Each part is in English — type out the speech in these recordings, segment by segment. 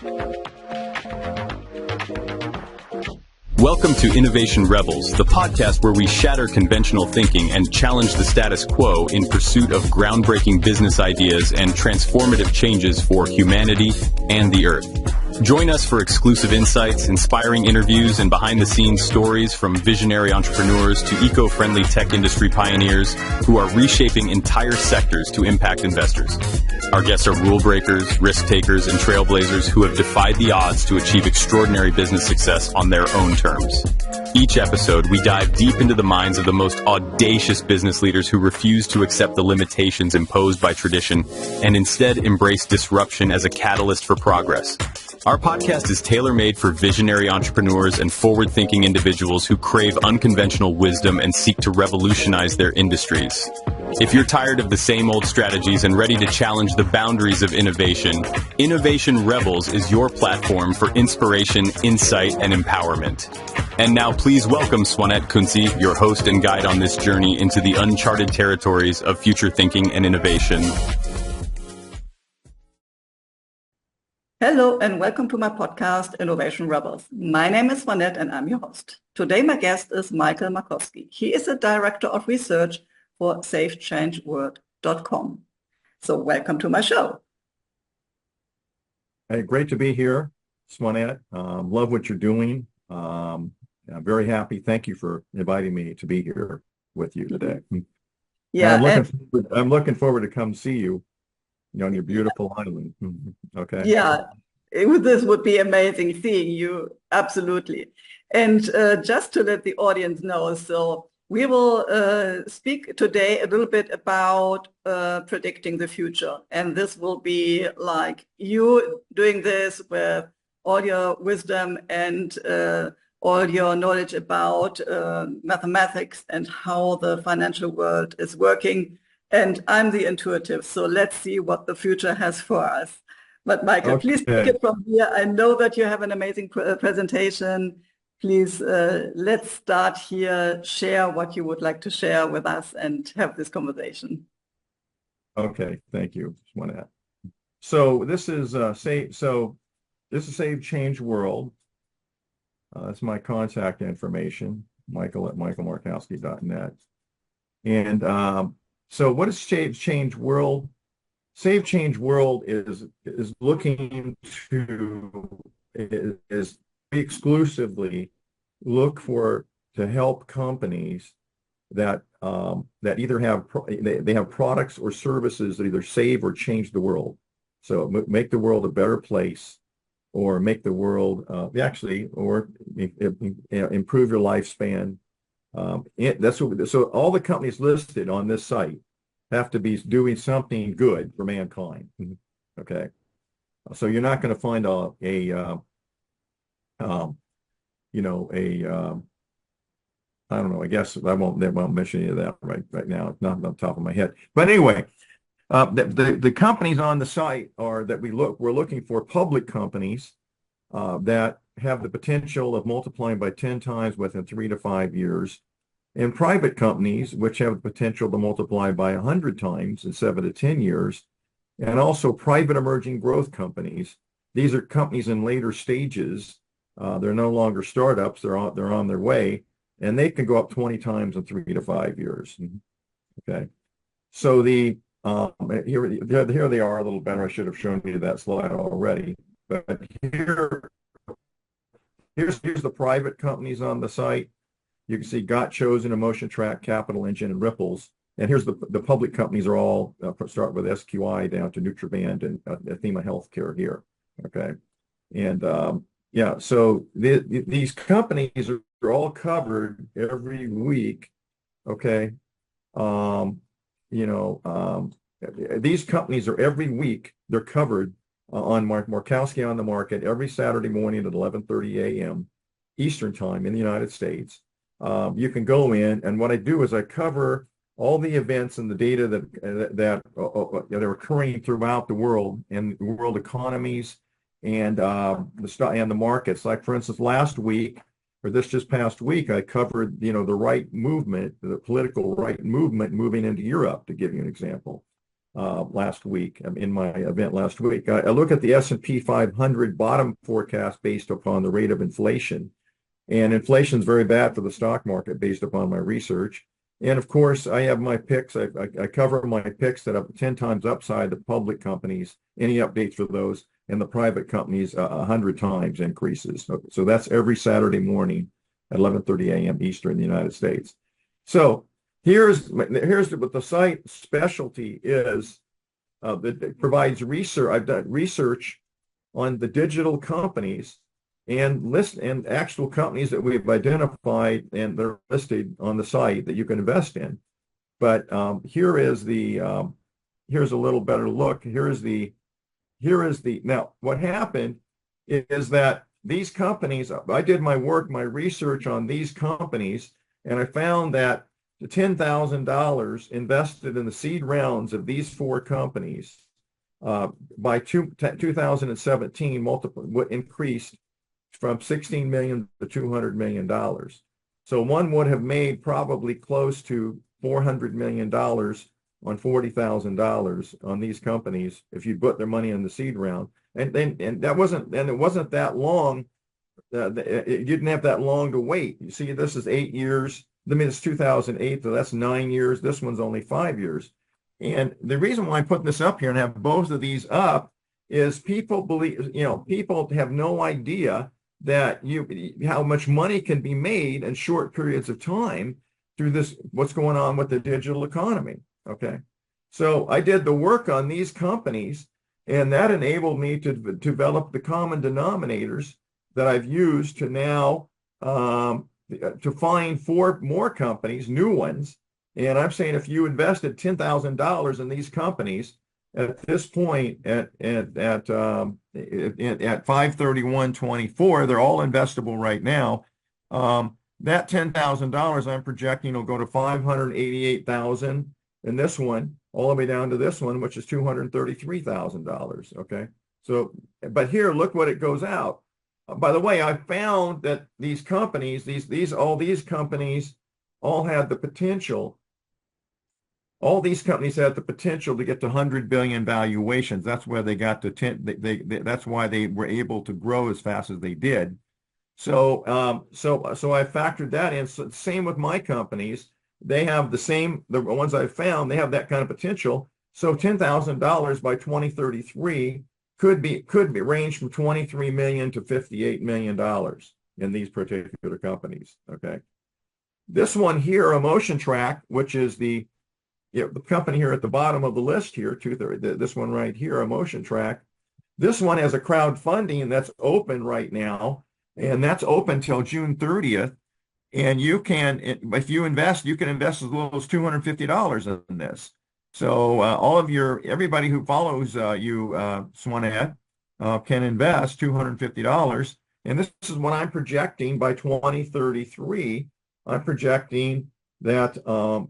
Welcome to Innovation Rebels, the podcast where we shatter conventional thinking and challenge the status quo in pursuit of groundbreaking business ideas and transformative changes for humanity and the earth. Join us for exclusive insights, inspiring interviews, and behind-the-scenes stories from visionary entrepreneurs to eco-friendly tech industry pioneers who are reshaping entire sectors to impact investors. Our guests are rule breakers, risk takers, and trailblazers who have defied the odds to achieve extraordinary business success on their own terms. Each episode, we dive deep into the minds of the most audacious business leaders who refuse to accept the limitations imposed by tradition and instead embrace disruption as a catalyst for progress. Our podcast is tailor-made for visionary entrepreneurs and forward-thinking individuals who crave unconventional wisdom and seek to revolutionize their industries. If you're tired of the same old strategies and ready to challenge the boundaries of innovation, Innovation Rebels is your platform for inspiration, insight, and empowerment. And now please welcome Swanette Kuntze, your host and guide on this journey into the uncharted territories of future thinking and innovation. Hello and welcome to my podcast, Innovation Rebels. My name is Swanette and I'm your host. Today my guest is Michael Markowski. He is a director of research for safechangeworld.com. So welcome to my show. Hey, great to be here, Swanette. Love what you're doing. I'm very happy. Thank you for inviting me to be here with you today. Yeah, I'm looking forward to come see you, on your beautiful island. Okay. Yeah, this would be amazing seeing you. Absolutely. And just to let the audience know, so we will speak today a little bit about predicting the future. And this will be like you doing this with all your wisdom and all your knowledge about mathematics and how the financial world is working. And I'm the intuitive, so let's see what the future has for us. But Michael, Okay. Please take it from here. I know that you have an amazing presentation. Please, let's start here. Share what you would like to share with us and have this conversation. Okay, thank you, Swanette. So this is Save Change World. That's my contact information, michael@michaelmarkowski.net. And so what is Save Change World? Save Change World is looking is exclusively look to help companies that either have they have products or services that either save or change the world. So make the world a better place, or make the world improve your lifespan. So all the companies listed on this site have to be doing something good for mankind. Okay, so you're not going to find I don't know. I guess I won't mention any of that right now. It's not on the top of my head. But anyway, the companies on the site we're looking for public companies that have the potential of multiplying by 10 times within 3 to 5 years, and private companies which have the potential to multiply by 100 times in 7 to 10 years, and also private emerging growth companies. These are companies in later stages. They're no longer startups. They're on their way, and they can go up 20 times in 3 to 5 years. Okay, so here they are a little better. I should have shown you that slide already, but here's the private companies on the site. You can see Got Chosen, Emotion Track, Capital Engine, and Ripples. And here's the public companies are all start with SQI down to Nutriband and Athema Healthcare here. Okay, and so these companies are all covered every week. Okay, these companies are every week. They're covered on Markowski on the Market every Saturday morning at 11:30 a.m. Eastern Time in the United States. You can go in, and what I do is I cover all the events and the data that are occurring throughout the world and world economies and the markets. Like, for instance, last week, or this just past week, I covered the right movement, the political right movement moving into Europe, to give you an example. last week in my event last week. I look at the S&P 500 bottom forecast based upon the rate of inflation. And inflation is very bad for the stock market based upon my research. And of course, I have my picks. I cover my picks that have 10 times upside the public companies, any updates for those, and the private companies 100 times increases. So that's every Saturday morning at 11:30 a.m. Eastern in the United States. So here's what the site specialty is that provides research. I've done research on the digital companies and actual companies that we've identified and they're listed on the site that you can invest in. But here's a little better look. Now what happened is that these companies, I did my research on these companies, and I found that the $10,000 invested in the seed rounds of these four companies by 2017 increased from 16 million to $200 million. So one would have made probably close to $400 million on $40,000 on these companies if you put their money in the seed round. And it wasn't that long. It didn't have that long to wait. You see, this is 8 years. I mean, it's 2008, so that's 9 years. This one's only 5 years. And the reason why I put this up here and have both of these up is people believe, people have no idea that how much money can be made in short periods of time through this, what's going on with the digital economy. Okay. So I did the work on these companies, and that enabled me to develop the common denominators that I've used to now to find 4 more companies, new ones. And I'm saying if you invested $10,000 in these companies at this point at 5/31/24, they're all investable right now. That $10,000 I'm projecting will go to 588,000 in this one, all the way down to this one, which is $233,000. Okay. So, but here, look what it goes out. By the way, I found that these companies, all these companies all had the potential. All these companies had the potential to get to 100 billion valuations. That's where they got to 10. That's why they were able to grow as fast as they did. So I factored that in. So same with my companies. They have the ones I found, they have that kind of potential. So $10,000 by 2033 could be range from 23 million to $58 million in these particular companies. Okay. This one here, Emotion Track, which is the company here at the bottom of the list here, this one right here, Emotion Track. This one has a crowdfunding that's open right now, and that's open till June 30th. And you can, if you invest, you can invest as little as $250 in this. So everybody who follows you, Swanette, can invest $250. And this is what I'm projecting by 2033. I'm projecting that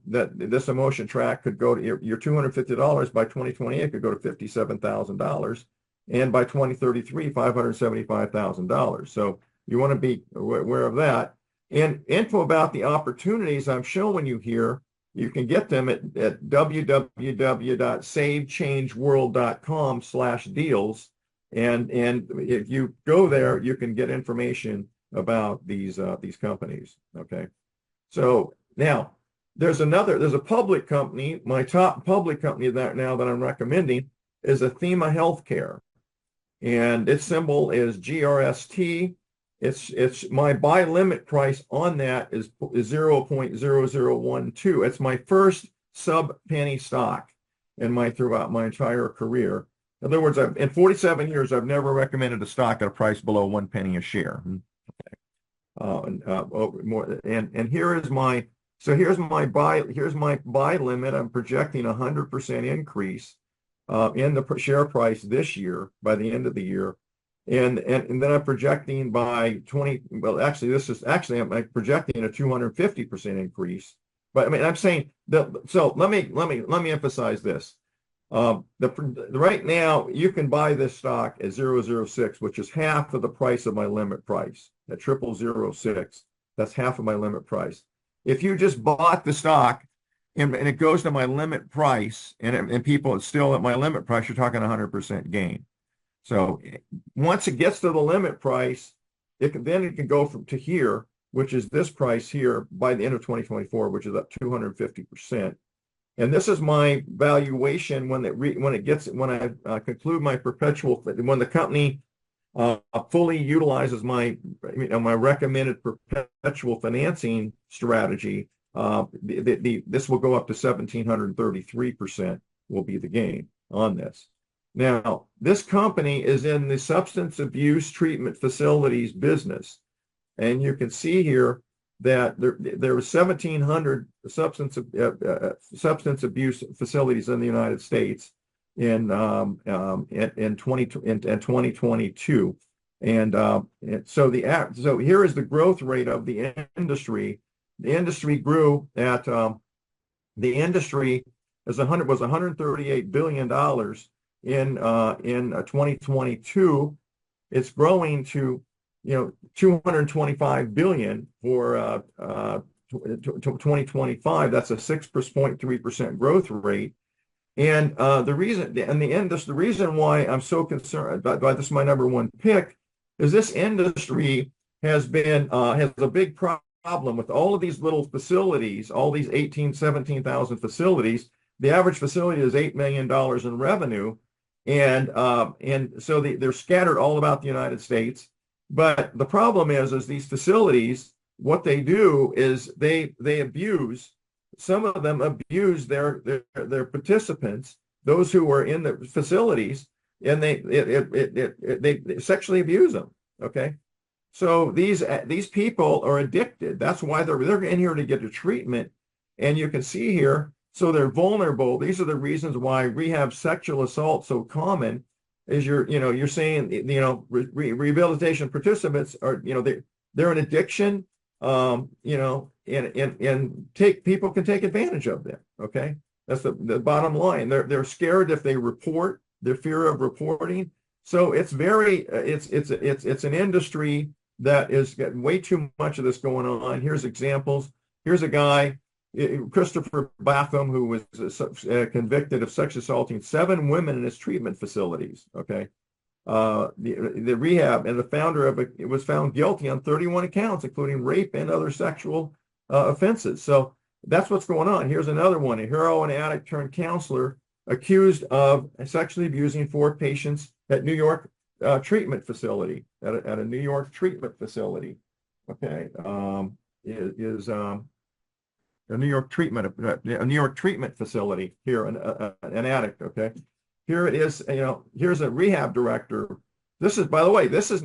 this Emotion Track could go to your $250 by 2028 could go to $57,000, and by 2033, $575,000. So you want to be aware of that. And info about the opportunities I'm showing you here, you can get them at www.savechangeworld.com/deals. And if you go there, you can get information about these companies. Okay. So now there's a public company. My top public company that I'm recommending is Athema Healthcare, and its symbol is GRST. It's my buy limit price on that is 0.0012. It's my first sub penny stock throughout my entire career. In other words, in 47 years, I've never recommended a stock at a price below 1 penny a share. Okay. Here's my buy limit. I'm projecting 100% increase in the share price this year by the end of the year. And then I'm projecting by I'm projecting a 250% increase. But I mean, I'm saying that, so let me emphasize this. Right now you can buy this stock at 006, which is half of the price of my limit price. At 0006, that's half of my limit price. If you just bought the stock and it goes to my limit price, and people, it's still at my limit price, you're talking 100% gain. So once it gets to the limit price, then it can go to here, which is this price here by the end of 2024, which is up 250%. And this is my valuation when I conclude my perpetual, when the company fully utilizes my recommended perpetual financing strategy. This will go up to 1,733% will be the gain on this. Now, this company is in the substance abuse treatment facilities business. And you can see here that there were 1,700 substance abuse facilities in the United States in 2022. And so here is the growth rate of the industry. The industry grew at the industry was $138 billion in 2022. It's growing to 225 billion for 2025. That's a 6.3% growth rate. And the reason why I'm so concerned about this, my number one pick, is this industry has a big problem with all of these little facilities, all these 17,000 facilities. The average facility is $8 million in revenue, and so they're scattered all about the United States. But the problem is these facilities, what they do is they abuse. Some of them abuse their participants, those who are in the facilities, and they sexually abuse them. Okay, so these people are addicted. That's why they're in here to get a treatment, and you can see here. So they're vulnerable. These are the reasons why rehab sexual assault so common. Is you're saying rehabilitation participants are they're an addiction. And people can take advantage of them. Okay, that's the bottom line. They're scared if they report. Their fear of reporting. So it's an industry that is getting way too much of this going on. Here's examples. Here's a guy, Christopher Batham, who was convicted of sexually assaulting 7 women in his treatment facilities. Okay. The rehab and the founder of it was found guilty on 31 accounts, including rape and other sexual offenses. So that's what's going on. Here's another one, a heroin addict turned counselor accused of sexually abusing 4 patients at New York treatment facility, at a New York treatment facility. Okay. Is a New York treatment facility here, an addict. Okay. Here it is, here's a rehab director. This is, by the way, this is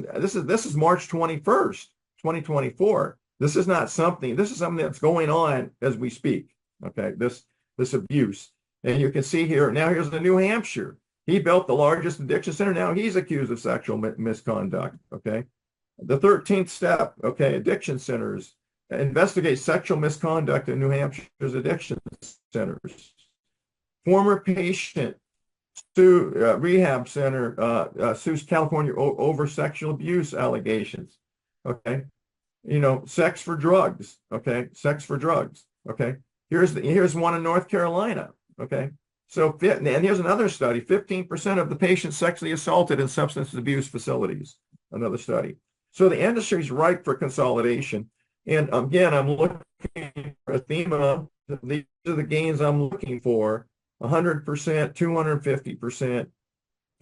March 21st, 2024. This is something that's going on as we speak. Okay, this abuse. And you can see here, now here's the New Hampshire. He built the largest addiction center. Now he's accused of sexual misconduct. Okay. The 13th step, okay, addiction centers investigate sexual misconduct in New Hampshire's addiction centers. Former patient rehab center sues California over sexual abuse allegations. Okay, sex for drugs. Okay, sex for drugs. Okay, here's one in North Carolina. Okay, so and here's another study: 15% of the patients sexually assaulted in substance abuse facilities. Another study. So the industry is ripe for consolidation. And again, I'm looking for a theme of these are the gains I'm looking for. 100%, 250%,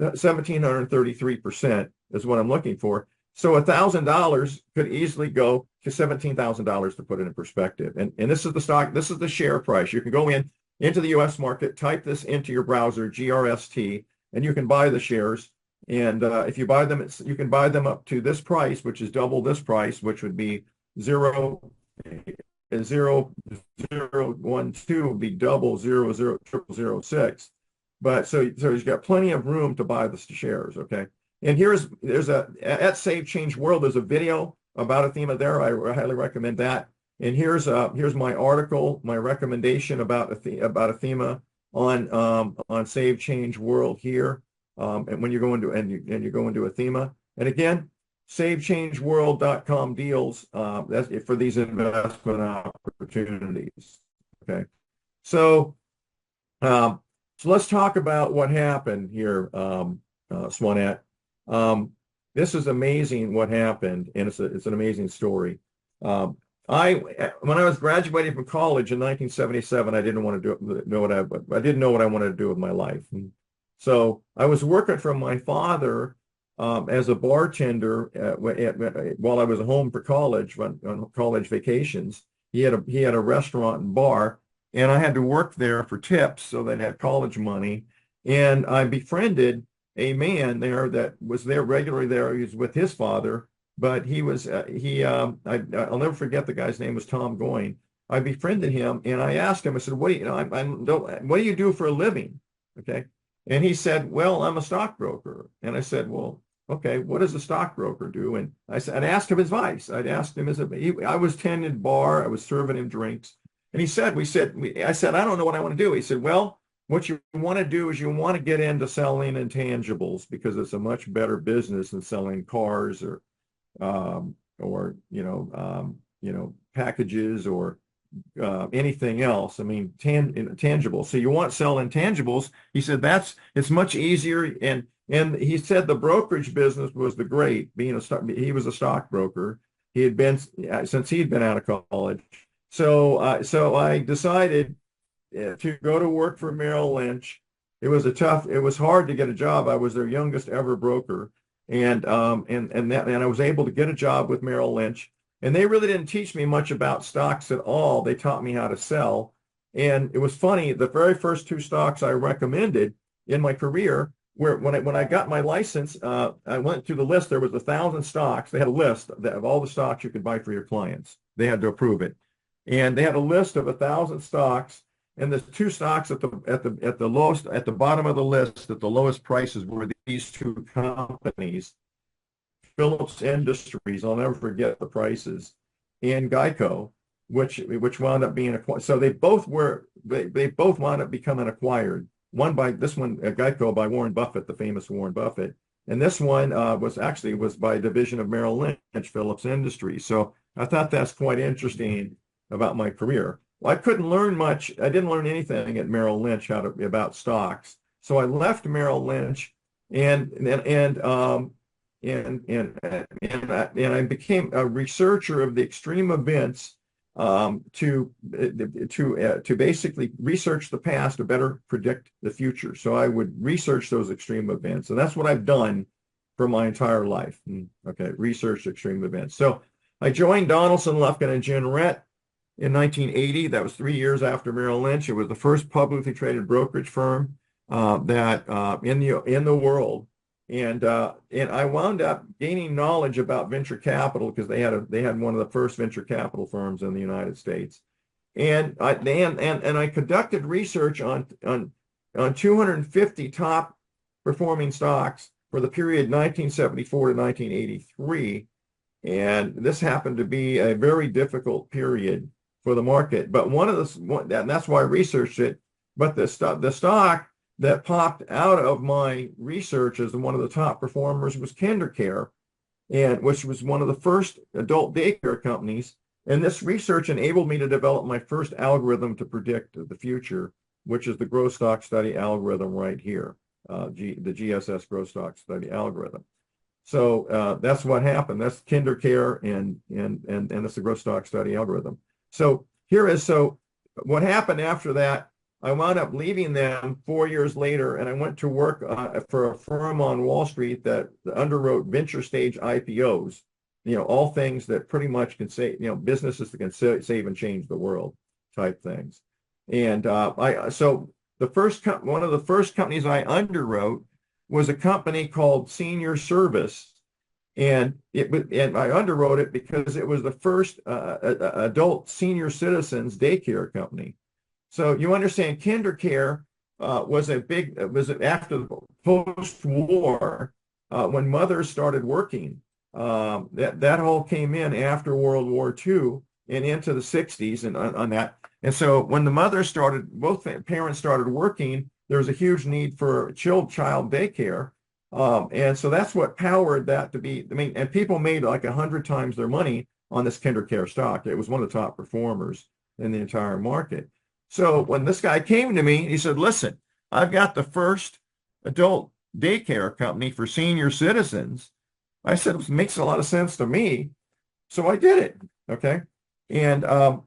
1,733% is what I'm looking for. So $1,000 could easily go to $17,000 to put it in perspective. And this is the stock, this is the share price. You can go into the US market, type this into your browser, GRST, and you can buy the shares. And if you buy them, you can buy them up to this price, which is double this price, which would be 0.012 would be double 0.00006. But so you've got plenty of room to buy the shares. Okay. And there's at Save Change World, there's a video about Athema there. I highly recommend that. And here's my article, my recommendation about Athema on Save Change World here. And when you go into Athema, and again, SaveChangeWorld.com deals that's for these investment opportunities. Okay, So, so let's talk about what happened here, Swanette. This is amazing what happened, and it's an amazing story. When I was graduating from college in 1977, I didn't want to I didn't know what I wanted to do with my life. And so I was working for my father as a bartender while I was home for college on college vacations. He had a restaurant and bar, and I had to work there for tips so they had college money. And I befriended a man there that was there regularly there. He was with his father, but he was I'll never forget, the guy's name was Tom Goyne. I befriended him, and I asked him, I said, what do you do for a living? Okay. And he said, well, I'm a stockbroker. And I said, well, okay, what does a stockbroker do? And I'd asked him his advice. I was tending bar, I was serving him drinks. And I said, I don't know what I want to do. He said, well, what you want to do is you want to get into selling intangibles, because it's a much better business than selling cars or packages or anything else. I mean, tangible. So you want to sell intangibles. He said it's much easier. And he said the brokerage business was the great. He was a stockbroker. He had been since he'd been out of college. So I decided to go to work for Merrill Lynch. It was hard to get a job. I was their youngest ever broker. And I was able to get a job with Merrill Lynch. And they really didn't teach me much about stocks at all. They taught me how to sell. And it was funny, the very first two stocks I recommended in my career, when I got my license, I went through the list. There was 1,000 stocks. They had a list of all the stocks you could buy for your clients. They had to approve it. And they had a list of 1,000 stocks. And the two stocks at the lowest, at the bottom of the list, at the lowest prices, were these two companies, Phillips Industries, I'll never forget the prices, and Geico, which wound up being acquired. So they both wound up becoming acquired. Geico by Warren Buffett, the famous Warren Buffett, and this one was by a division of Merrill Lynch, Phillips Industries. So I thought that's quite interesting about my career. Well, I couldn't learn much. I didn't learn anything at Merrill Lynch about stocks. So I left Merrill Lynch and I became a researcher of the extreme events to basically research the past to better predict the future. So I would research those extreme events, and that's what I've done for my entire life. Okay, research extreme events. So I joined Donaldson, Lufkin, and Jenrette in 1980. That was 3 years after Merrill Lynch. It was the first publicly traded brokerage firm that in the world. And I wound up gaining knowledge about venture capital because they had one of the first venture capital firms in the United States, and I conducted research on 250 top performing stocks for the period 1974 to 1983, and this happened to be a very difficult period for the market. But and that's why I researched it. But the stock that popped out of my research as one of the top performers was KinderCare, which was one of the first adult daycare companies. And this research enabled me to develop my first algorithm to predict the future, which is the growth stock study algorithm right here, the GSS growth stock study algorithm. So that's what happened. That's KinderCare, and that's the growth stock study algorithm. So what happened after that, I wound up leaving them 4 years later, and I went to work for a firm on Wall Street that underwrote venture stage IPOs, all things that pretty much can say, businesses that can save and change the world type things. And one of the first companies I underwrote was a company called Senior Service. And I underwrote it because it was the first adult senior citizens daycare company. So you understand, KinderCare was after the post-war when mothers started working. That all came in after World War II and into the 60s and on that. And so when both parents started working, there was a huge need for child daycare. And so that's what powered that to be. And people made like 100 times their money on this KinderCare stock. It was one of the top performers in the entire market. So when this guy came to me, he said, listen, I've got the first adult daycare company for senior citizens. I said, it makes a lot of sense to me. So I did it. Okay. And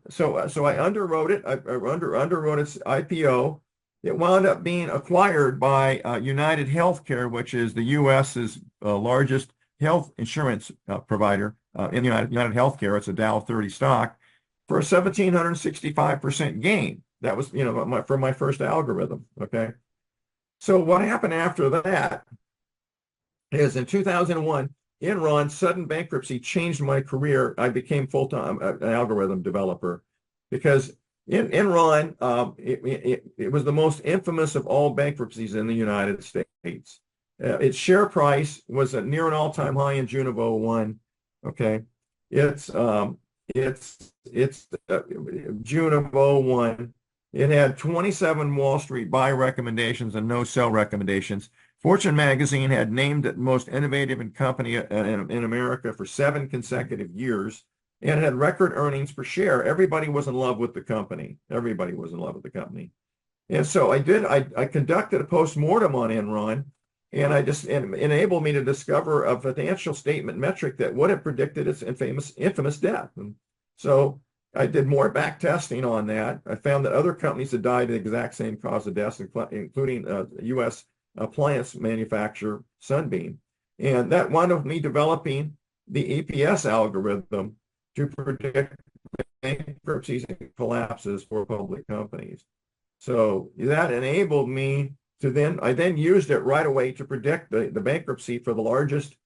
so I underwrote it. I underwrote its IPO. It wound up being acquired by United Healthcare, which is the U.S.'s largest health insurance provider in United Healthcare. It's a Dow 30 stock for a 1,765% gain. That was, for my first algorithm. Okay. So what happened after that is in 2001, Enron's sudden bankruptcy changed my career. I became full-time an algorithm developer because Enron, it was the most infamous of all bankruptcies in the United States. Its share price was at near an all-time high in June of '01. Okay, it's June of '01. It had 27 Wall Street buy recommendations and no sell recommendations. Fortune magazine had named it most innovative company in America for 7 consecutive years, and it had record earnings per share. Everybody was in love with the company. Everybody was in love with the company. And so I conducted a post-mortem on Enron, and enabled me to discover a financial statement metric that would have predicted its infamous death. And so I did more back testing on that. I found that other companies had died of the exact same cause of death, including U.S. appliance manufacturer Sunbeam. And that wound up me developing the EPS algorithm to predict bankruptcies and collapses for public companies. So that enabled me to I then used it right away to predict the bankruptcy for the largest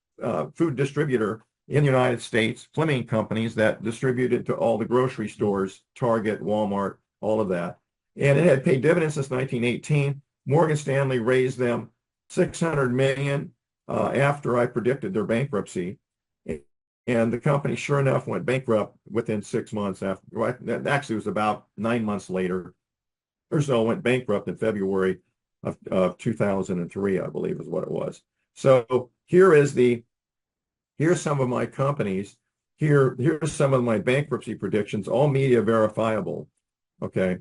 food distributor in the United States, Fleming Companies, that distributed to all the grocery stores, Target, Walmart, all of that. And it had paid dividends since 1918. Morgan Stanley raised them $600 million after I predicted their bankruptcy. And the company, sure enough, went bankrupt within 6 months after. Well, actually, it was about 9 months later or so, went bankrupt in February of 2003, I believe is what it was. So here's some of my companies. Here's some of my bankruptcy predictions, all media verifiable. Okay,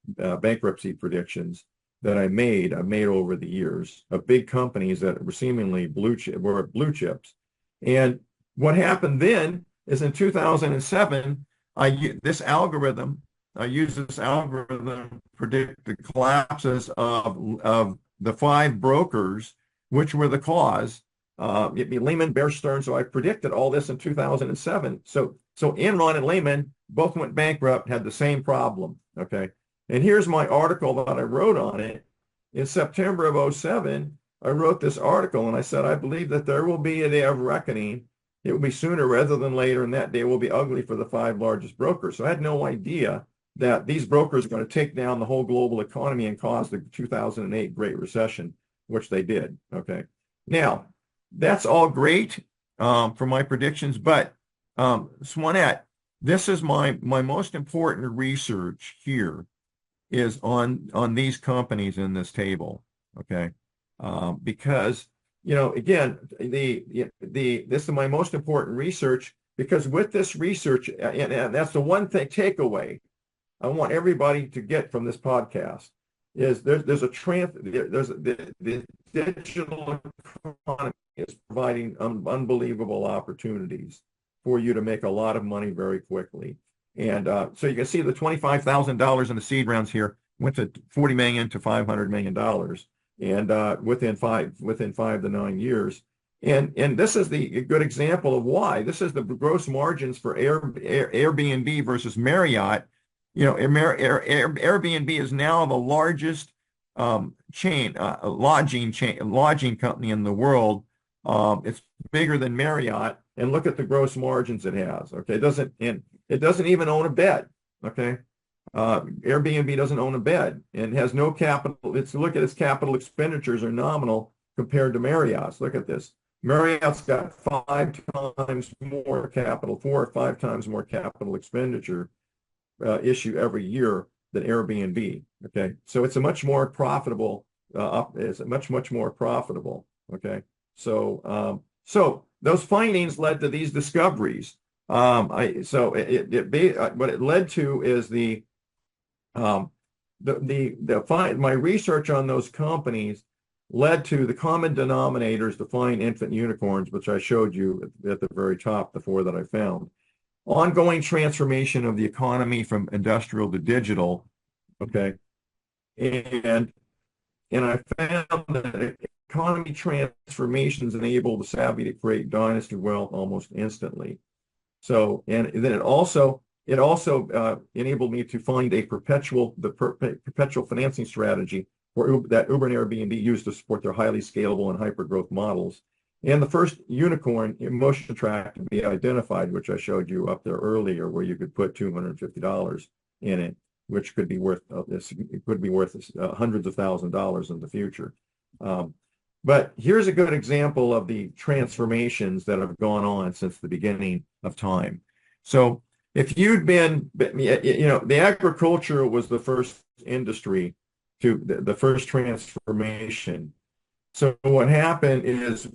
bankruptcy predictions that I made over the years of big companies that were seemingly blue chips. And what happened then is in 2007, I used this algorithm to predict the collapses of the 5 brokers, which were the cause. It'd be Lehman, Bear Stearns. So I predicted all this in 2007. So Enron and Lehman both went bankrupt, had the same problem. Okay. And here's my article that I wrote on it. In September of '07, I wrote this article and I said, I believe that there will be a day of reckoning. It will be sooner rather than later, and that day will be ugly for the 5 largest brokers. So I had no idea that these brokers are going to take down the whole global economy and cause the 2008 Great Recession, which they did. Okay. Now, that's all great for my predictions, but Swanette, this is my most important research here is on these companies in this table. Okay. Because, again, this is my most important research, because with this research, and that's the one thing takeaway I want everybody to get from this podcast, is the digital economy is providing unbelievable opportunities for you to make a lot of money very quickly. And so you can see the $25,000 in the seed rounds here went to $40 million to $500 million, and within 5 to 9 years. And this is a good example of why. This is the gross margins for Airbnb versus Marriott. Airbnb is now the largest lodging company in the world. It's bigger than Marriott, and look at the gross margins it has. Okay, it doesn't even own a bed. Okay, Airbnb doesn't own a bed and has no capital. Look at its capital expenditures are nominal compared to Marriott's. Look at this. Marriott's got 5 times more capital, 4 or 5 times more capital expenditure issue every year than Airbnb. Okay, so it's a much more profitable. It's much more profitable. Okay, so those findings led to these discoveries. What it led to is My research on those companies led to the common denominators to find infant unicorns, which I showed you at the very top, the 4 that I found. Ongoing transformation of the economy from industrial to digital, okay? And I found that economy transformations enable the savvy to create dynasty wealth almost instantly. So, and then it also enabled me to find a perpetual financing strategy that Uber and Airbnb use to support their highly scalable and hyper-growth models. And the first unicorn emotion track to be identified, which I showed you up there earlier, where you could put $250 in it, which could be worth hundreds of thousands of dollars in the future. But here's a good example of the transformations that have gone on since the beginning of time. So if you'd been, the agriculture was the first industry to the first transformation. So what happened is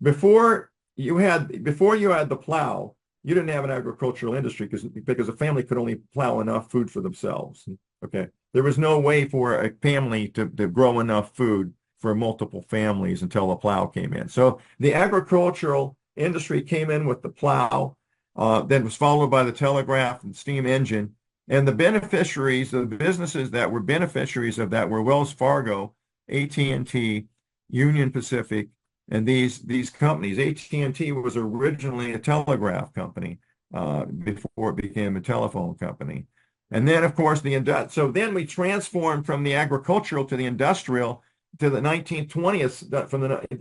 before you had the plow, you didn't have an agricultural industry because a family could only plow enough food for themselves. Okay, there was no way for a family to grow enough food for multiple families until the plow came in. So the agricultural industry came in with the plow, then was followed by the telegraph and steam engine. And the beneficiaries, the businesses that were beneficiaries of that were Wells Fargo, AT&T, Union Pacific, and these companies. AT&T was originally a telegraph company before it became a telephone company. And then, of course, so then we transformed from the agricultural to the industrial to the 1920th,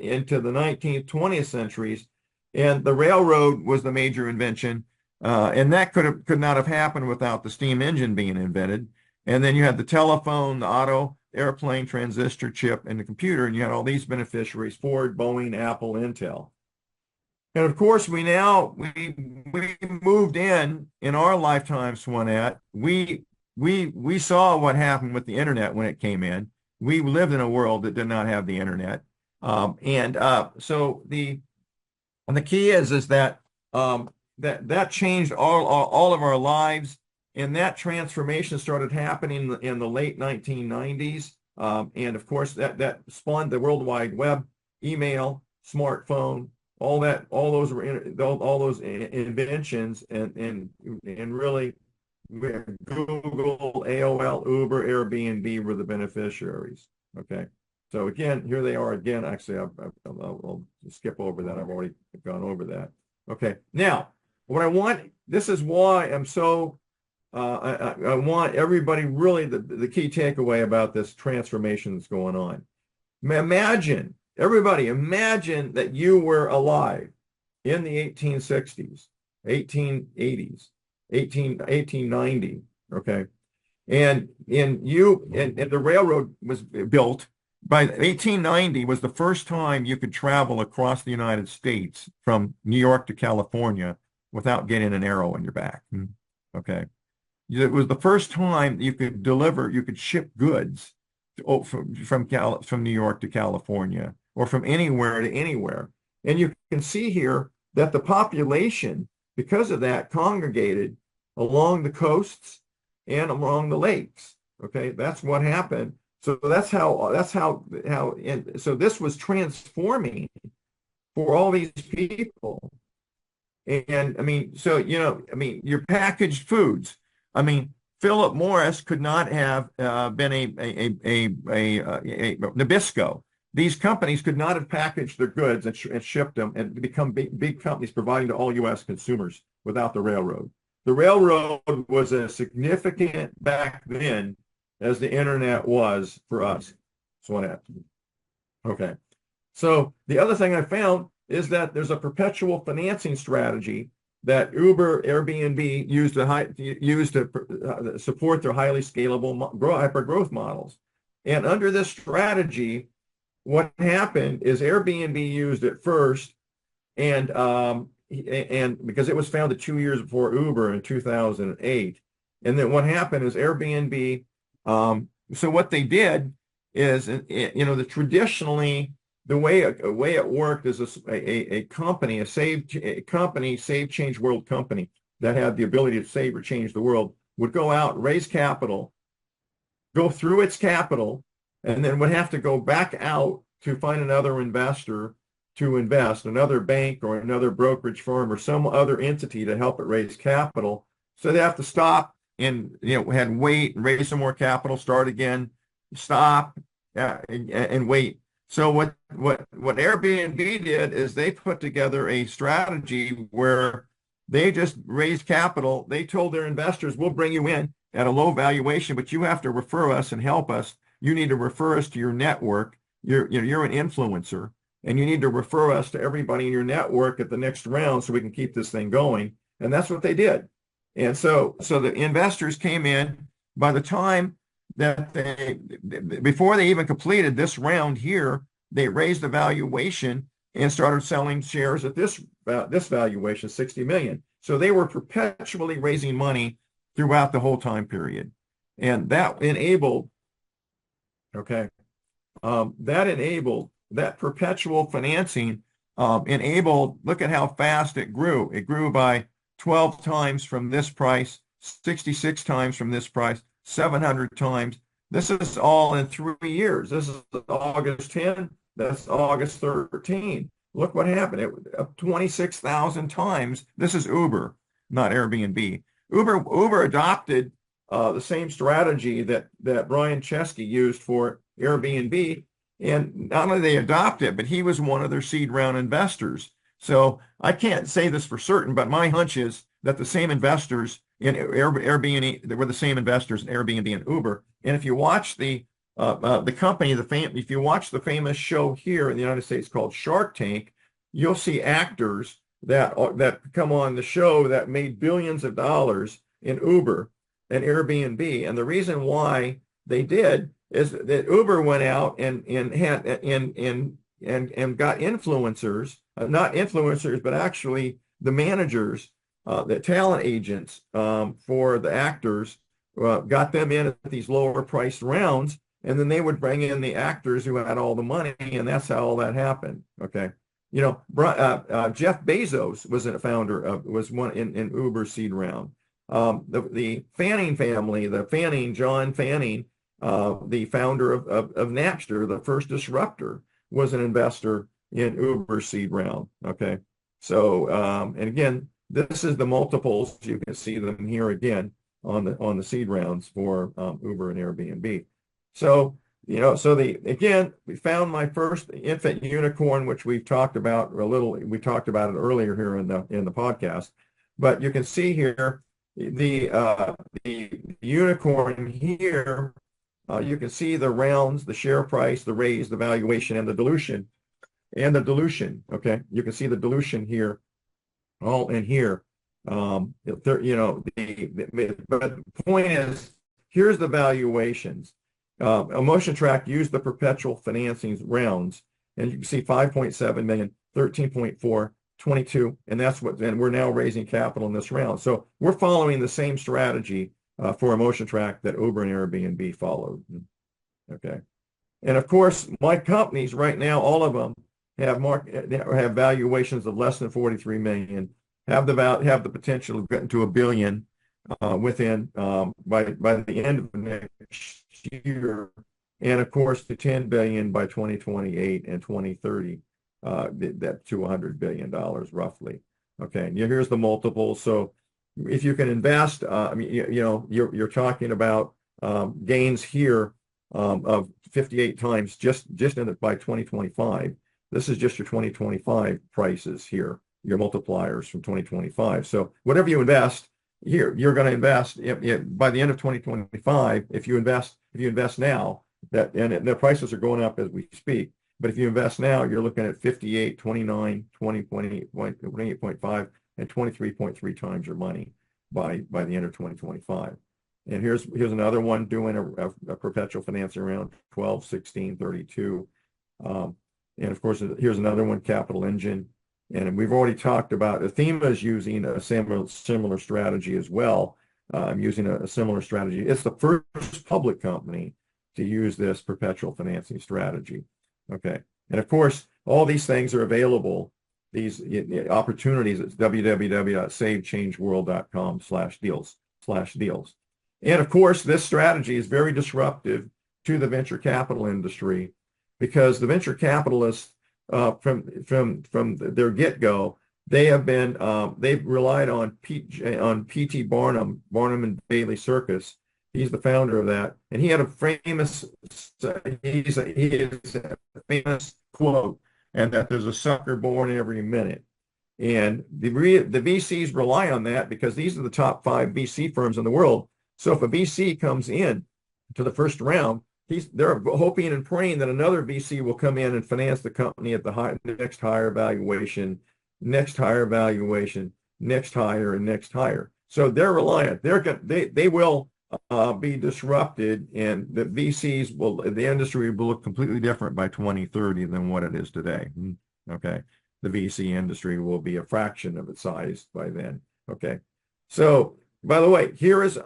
into the 19th, 20th centuries. And the railroad was the major invention. And that could not have happened without the steam engine being invented. And then you had the telephone, the auto, airplane, transistor, chip, and the computer, and you had all these beneficiaries: Ford, Boeing, Apple, Intel. And of course, we moved in our lifetime, Swanette. We saw what happened with the internet when it came in. We lived in a world that did not have the internet. So the key is that that changed all of our lives, and that transformation started happening in the late 1990s. And of course, that spawned the World Wide Web, email, smartphone, all those inventions, and really Google, AOL, Uber, Airbnb were the beneficiaries. Okay. So again, here they are again. Actually, I'll skip over that. I've already gone over that. Okay. Now, this is why I'm so, I want everybody really, the key takeaway about this transformation that's going on. Everybody imagine that you were alive in the 1860s, 1880s, 1890, okay? And the railroad was built. By 1890 was the first time you could travel across the United States from New York to California without getting an arrow in your back. Okay. It was the first time you could ship goods from New York to California, or from anywhere to anywhere. And you can see here that the population, because of that, congregated along the coasts and along the lakes. Okay. That's what happened. So so this was transforming for all these people. And I mean, so, your packaged foods, Philip Morris could not have been a Nabisco. These companies could not have packaged their goods and shipped them and become big companies providing to all U.S. consumers without the railroad. The railroad was as significant back then as the internet was for us. Swanette. Okay. So the other thing I found is that there's a perpetual financing strategy that Uber, Airbnb used to support their highly scalable hyper-growth models. And under this strategy, what happened is Airbnb used it first, and because it was founded 2 years before Uber in 2008. And then what happened is Airbnb, so what they did is, traditionally, the way it worked is a company, save, change world company that had the ability to save or change the world, would go out, raise capital, go through its capital, and then would have to go back out to find another investor to invest, another bank or another brokerage firm or some other entity to help it raise capital. So they have to stop and had wait and raise some more capital, start again, stop, and wait. So what Airbnb did is they put together a strategy where they just raised capital. They told their investors, we'll bring you in at a low valuation, but you have to refer us and help us. You need to refer us to your network. You're an influencer, and you need to refer us to everybody in your network at the next round so we can keep this thing going. And that's what they did. And so the investors came in. By the time that before they even completed this round here, they raised the valuation and started selling shares at this valuation, 60 million. So they were perpetually raising money throughout the whole time period. And that enabled, that perpetual financing enabled, look at how fast it grew. It grew by 12 times from this price, 66 times from this price, 700 times. This is all in 3 years. This is August 10, that's August 13. Look what happened. It 26,000 times. This is Uber, not Airbnb. Uber adopted the same strategy that Brian Chesky used for Airbnb. And not only they adopt it, but he was one of their seed round investors. So I can't say this for certain, but my hunch is that the same investors in Airbnb, they were the same investors in Airbnb and Uber. And if you watch the company, if you watch the famous show here in the United States called Shark Tank, you'll see actors that come on the show that made billions of dollars in Uber and Airbnb. And the reason why they did is that Uber went out and got influencers, not influencers, but actually the managers, the talent agents for the actors, got them in at these lower priced rounds, and then they would bring in the actors who had all the money, and that's how all that happened. Okay, Jeff Bezos was one in Uber seed round. The Fanning family, John Fanning, the founder of Napster, the first disruptor, was an investor in Uber seed round. Okay, so and again, this is the multiples. You can see them here again on the seed rounds for Uber and Airbnb. So we found my first infant unicorn, which we've talked about a little. We talked about it earlier here in the podcast, but you can see here the unicorn here. You can see the rounds, the share price, the raise, the valuation, and the dilution. Okay, you can see the dilution here, all in here. But the point is, here's the valuations. Emotion Track used the perpetual financing rounds, and you can see 5.7 million, 13.4, 22, and we're now raising capital in this round. So we're following the same strategy for Emotion Track that Uber and Airbnb followed. Okay, and of course, my companies right now, all of them have valuations of less than 43 million, have the potential of getting to $1 billion within by the end of next year, and of course to 10 billion by 2028 and 2030, that to $100 billion roughly. Okay, and here's the multiple. So if you can invest, you're talking about gains here of 58 times just in it by 2025. This is just your 2025 prices here, your multipliers from 2025. So whatever you invest here, you're going to invest by the end of 2025. If you invest now, and the prices are going up as we speak. But if you invest now, you're looking at 58, 29, 20, 28.5, and 23.3 times your money by the end of 2025. And here's another one doing a perpetual financing around 12, 16, 32. And of course, here's another one, Capital Engine. And we've already talked about Athema is using a similar strategy as well. I'm using a similar strategy. It's the first public company to use this perpetual financing strategy. Okay. And of course, all these things are available, these opportunities at www.savechangeworld.com/deals. And of course, this strategy is very disruptive to the venture capital industry because the venture capitalists, from their get-go, they've relied on P.T. Barnum and Bailey Circus. He's the founder of that, and he had a famous he is a famous quote, and that there's a sucker born every minute. And the VCs rely on that because these are the top 5 VC firms in the world. So if a VC comes in to the first round, they're hoping and praying that another VC will come in and finance the company at the next higher valuation, next higher valuation, next higher, and next higher. So they're reliant. They will be disrupted, and the the industry will look completely different by 2030 than what it is today. Okay. The VC industry will be a fraction of its size by then. Okay. So, by the way,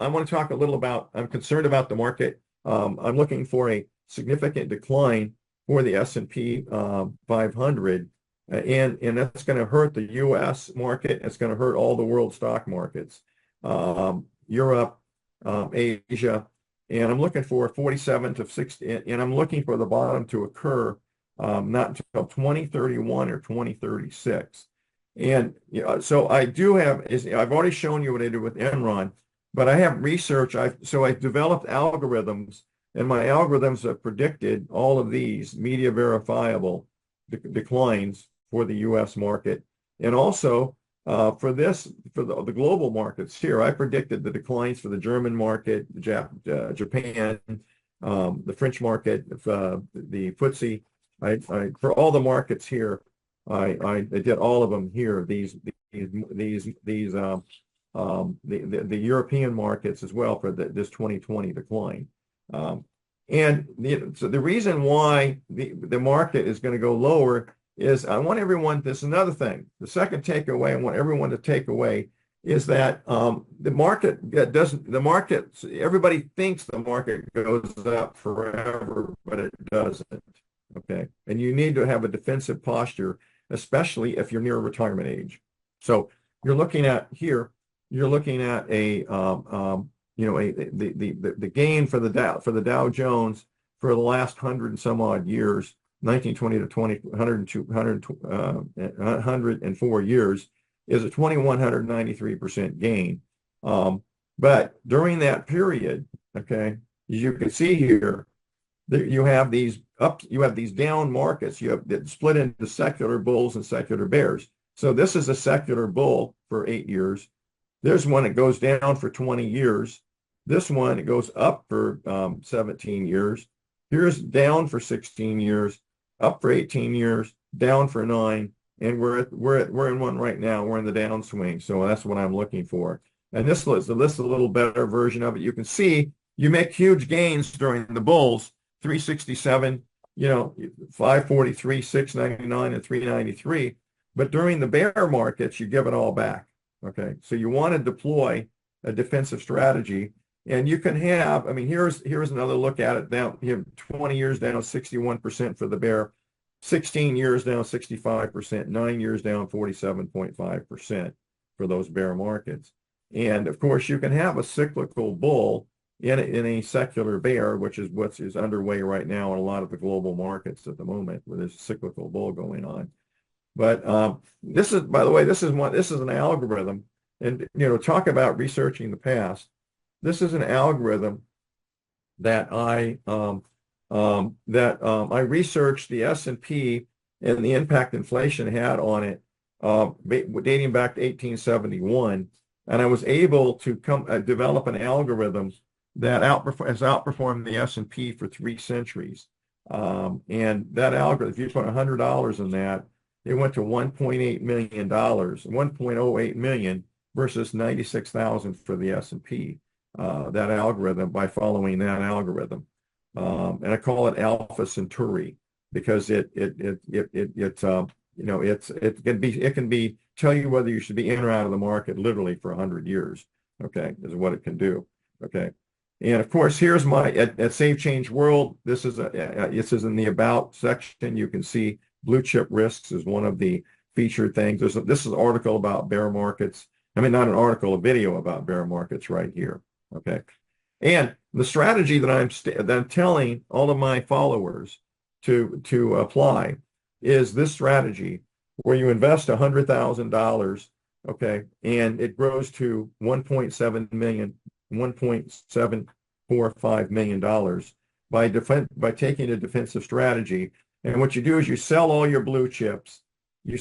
I want to talk a little about, I'm concerned about the market. I'm looking for a significant decline for the S&P 500, and that's going to hurt the U.S. market. It's going to hurt all the world stock markets, Europe, Asia, and I'm looking for 47 to 60, and I'm looking for the bottom to occur not until 2031 or 2036. And so I do have, I've already shown you what I did with Enron, but I have research. So I developed algorithms, and my algorithms have predicted all of these media verifiable declines for the U.S. market. And also for the global markets here, I predicted the declines for the German market, Japan, the French market, the FTSE. For all the markets here, I did all of them here. The European markets as well for this 2020 decline. So the reason why the market is going to go lower is I want everyone. This is another thing. The second takeaway I want everyone to take away is that the market everybody thinks the market goes up forever, but it doesn't. Okay, and you need to have a defensive posture, especially if you're near retirement age. So you're looking at here. You're looking at the gain for the Dow Jones for the last 100 and some odd years, 1920 to 104 years, is a 2,193% gain. But during that period, okay, as you can see here, you have these down markets. You have that split into secular bulls and secular bears. So this is a secular bull for 8 years. There's one that goes down for 20 years. This one, it goes up for 17 years. Here's down for 16 years, up for 18 years, down for 9, and we're in one right now. We're in the downswing. So that's what I'm looking for. And this is a little better version of it. You can see you make huge gains during the bulls. 367, 543, 699, and 393. But during the bear markets, you give it all back. Okay, so you want to deploy a defensive strategy, and you can have. I mean, here's another look at it. Down here, 20 years down 61% for the bear, 16 years down 65%, 9 years down 47.5% for those bear markets. And of course, you can have a cyclical bull in a secular bear, which is what is underway right now in a lot of the global markets at the moment, where there's a cyclical bull going on. But this is, by the way, this is an algorithm, and talk about researching the past. This is an algorithm that I researched the S&P and the impact inflation had on it, dating back to 1871, and I was able to develop an algorithm that has outperformed the S&P for 3 centuries. And that algorithm, if you put $100 in that, it went to $1.8 million, 1.08 million versus 96,000 for the S&P. That algorithm, by following that algorithm, and I call it Alpha Centauri because it can be tell you whether you should be in or out of the market literally for 100 years. Okay, is what it can do. Okay. And of course, here's my at Save Change World. This is in the About section. You can see blue chip risks is one of the featured things. This is an article about bear markets. I mean, not an article, a video about bear markets right here. Okay. And the strategy that I'm telling all of my followers to apply is this strategy where you invest $100,000, okay, and it grows to 1.7 million, $1.745 million by taking a defensive strategy. And what you do is you sell all your blue chips, you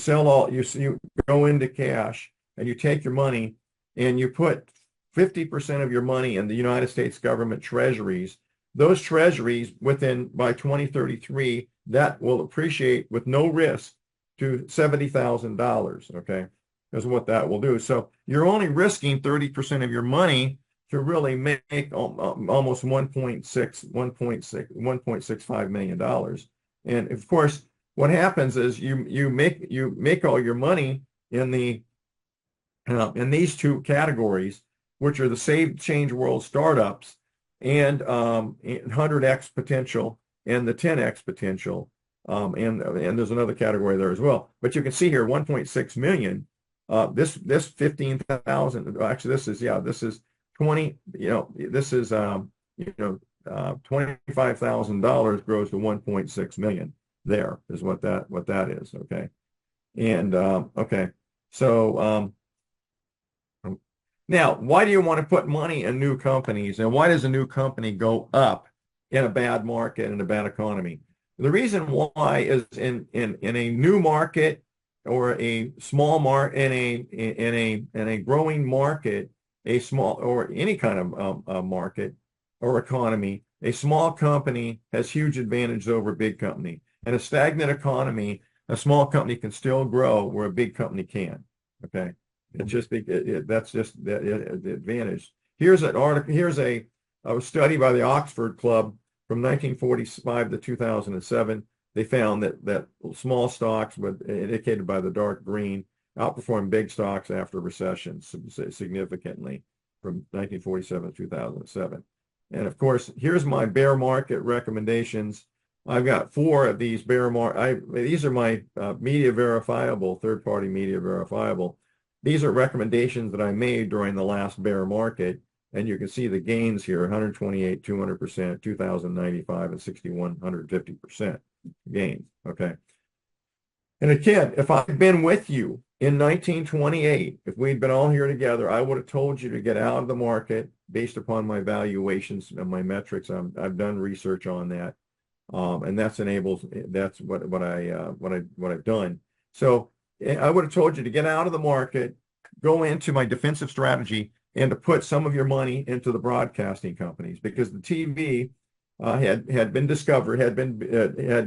go into cash, and you take your money and you put 50% of your money in the United States government treasuries. Those treasuries by 2033, that will appreciate with no risk to $70,000, okay? Is what that will do. So you're only risking 30% of your money to really make almost $1.65 million. And of course, what happens is you make all your money in these two categories, which are the Save Change World startups and 100x potential and the 10x potential. And there's another category there as well. But you can see here 1.6 million. This 15,000. Actually, this is 20. This is $25,000 grows to 1.6 million. There is what that is. Okay, and okay, so now why do you want to put money in new companies, and why does a new company go up in a bad market and a bad economy? The reason why is in a new market or a small market in a growing market, a small or any kind of market or economy, a small company has huge advantage over a big company. In a stagnant economy, a small company can still grow where a big company can. Okay, it's just that's just the advantage. Here's an article. Here's a study by the Oxford Club from 1945 to 2007. They found that small stocks, indicated by the dark green, outperformed big stocks after recessions significantly from 1947 to 2007. And of course, here's my bear market recommendations. I've got 4 of these bear market. These are my media verifiable, third-party media verifiable. These are recommendations that I made during the last bear market. And you can see the gains here, 128, 200%, 2,095, and 6,150% gains, okay? And again, if I'd been with you in 1928, if we'd been all here together, I would have told you to get out of the market based upon my valuations and my metrics. I've done research on that, and that's what I've done. So I would have told you to get out of the market, go into my defensive strategy, and to put some of your money into the broadcasting companies, because the TV had been discovered, had been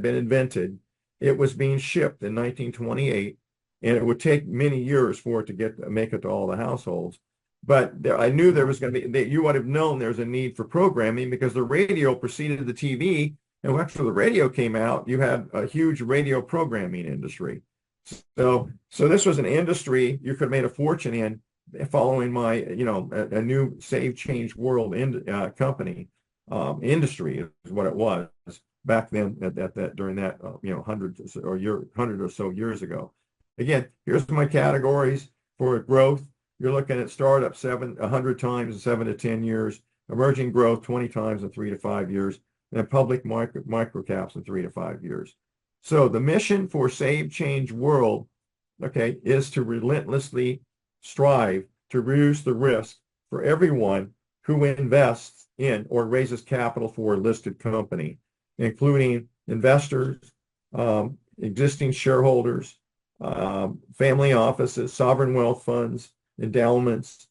invented. It was being shipped in 1928, and it would take many years for it to make it to all the households. But I knew there was going to be, you would have known there's a need for programming, because the radio preceded the TV, and after the radio came out, you had a huge radio programming industry. So this was an industry you could have made a fortune in, following my, a new Save Change World company. Industry is what it was back then during that 100 or so years ago. Again, here's my categories for growth. You're looking at startup 100 times in 7 to 10 years, emerging growth 20 times in 3 to 5 years, and public micro caps in 3 to 5 years. So the mission for Save Change World, okay, is to relentlessly strive to reduce the risk for everyone who invests in or raises capital for a listed company, including investors, existing shareholders, family offices, sovereign wealth funds, endowments,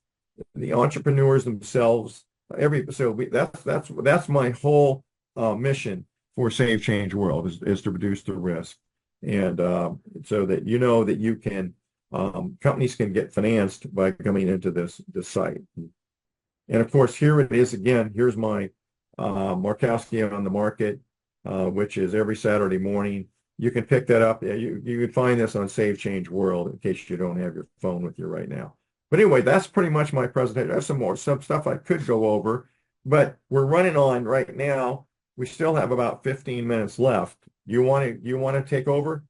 the entrepreneurs themselves. That's my whole mission for Save Change World is to reduce the risk, and so that that you can companies can get financed by coming into this site. And of course, here it is again. Here's my Markowski on the Market, which is every Saturday morning. You can pick that up. You can find this on Save Change World in case you don't have your phone with you right now. But anyway, that's pretty much my presentation. There's some stuff I could go over, but we're running on right now. We still have about 15 minutes left. You want to take over?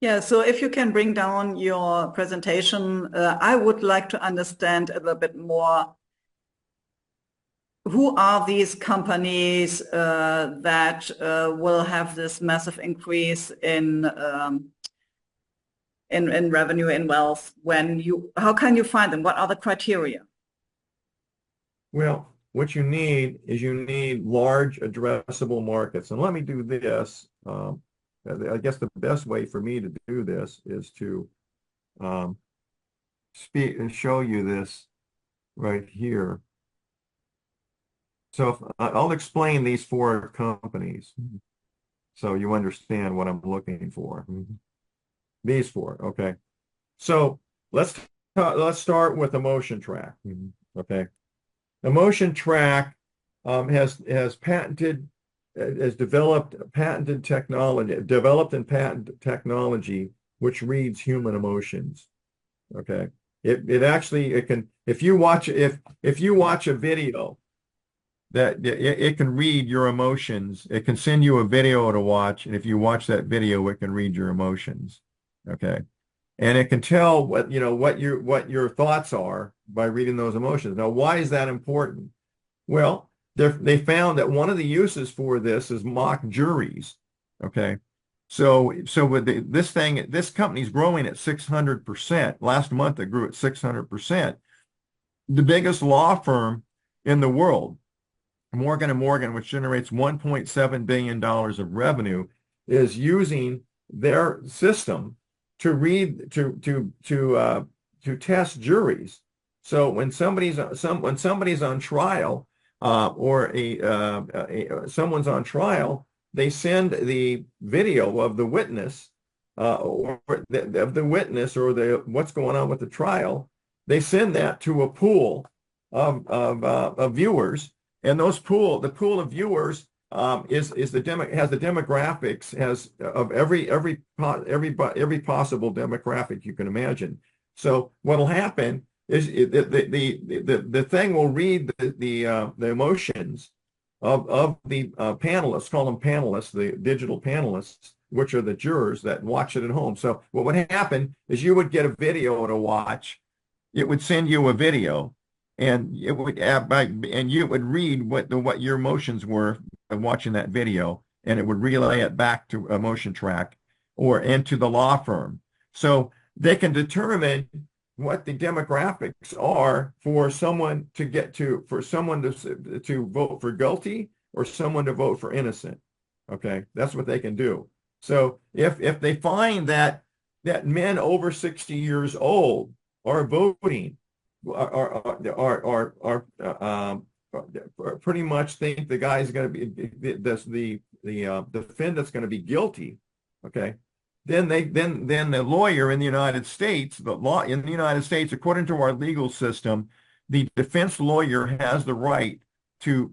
Yeah, so if you can bring down your presentation, I would like to understand a little bit more who are these companies that will have this massive increase in revenue and wealth? How can you find them? What are the criteria? Well, what you need is you need large addressable markets. And let me do this. I guess the best way for me to do this is to speak and show you this right here. So I'll explain these 4 companies so you understand what I'm looking for. These 4, okay. So let's start with Emotion Track. Okay. Emotion Track has developed patented technology which reads human emotions. Okay. It can, if you watch a video that it can read your emotions. It can send you a video to watch, and if you watch that video, it can read your emotions. Okay. And it can tell what your thoughts are by reading those emotions. Now, why is that important? Well, they found that one of the uses for this is mock juries. Okay. So with this company's growing at 600%. Last month it grew at 600%. The biggest law firm in the world, Morgan & Morgan, which generates $1.7 billion of revenue, is using their system to read to test juries. So when somebody's on trial someone's on trial, they send the video of the witness or what's going on with the trial. They send that to a pool of viewers. And the pool of viewers has the demographics of every possible demographic you can imagine. So what'll happen is the thing will read the emotions of the panelists, call them panelists, the digital panelists, which are the jurors that watch it at home. So what would happen is you would get a video to watch. It would send you a video. And you would read what your emotions were watching that video, and it would relay it back to Emotion Track and to the law firm. So they can determine what the demographics are for someone to vote for guilty or someone to vote for innocent. Okay, that's what they can do. So if they find that men over 60 years old are voting, are pretty much think the guy's going to be the defendant's going to be guilty. Okay, then the lawyer in the United States, according to our legal system, the defense lawyer has the right to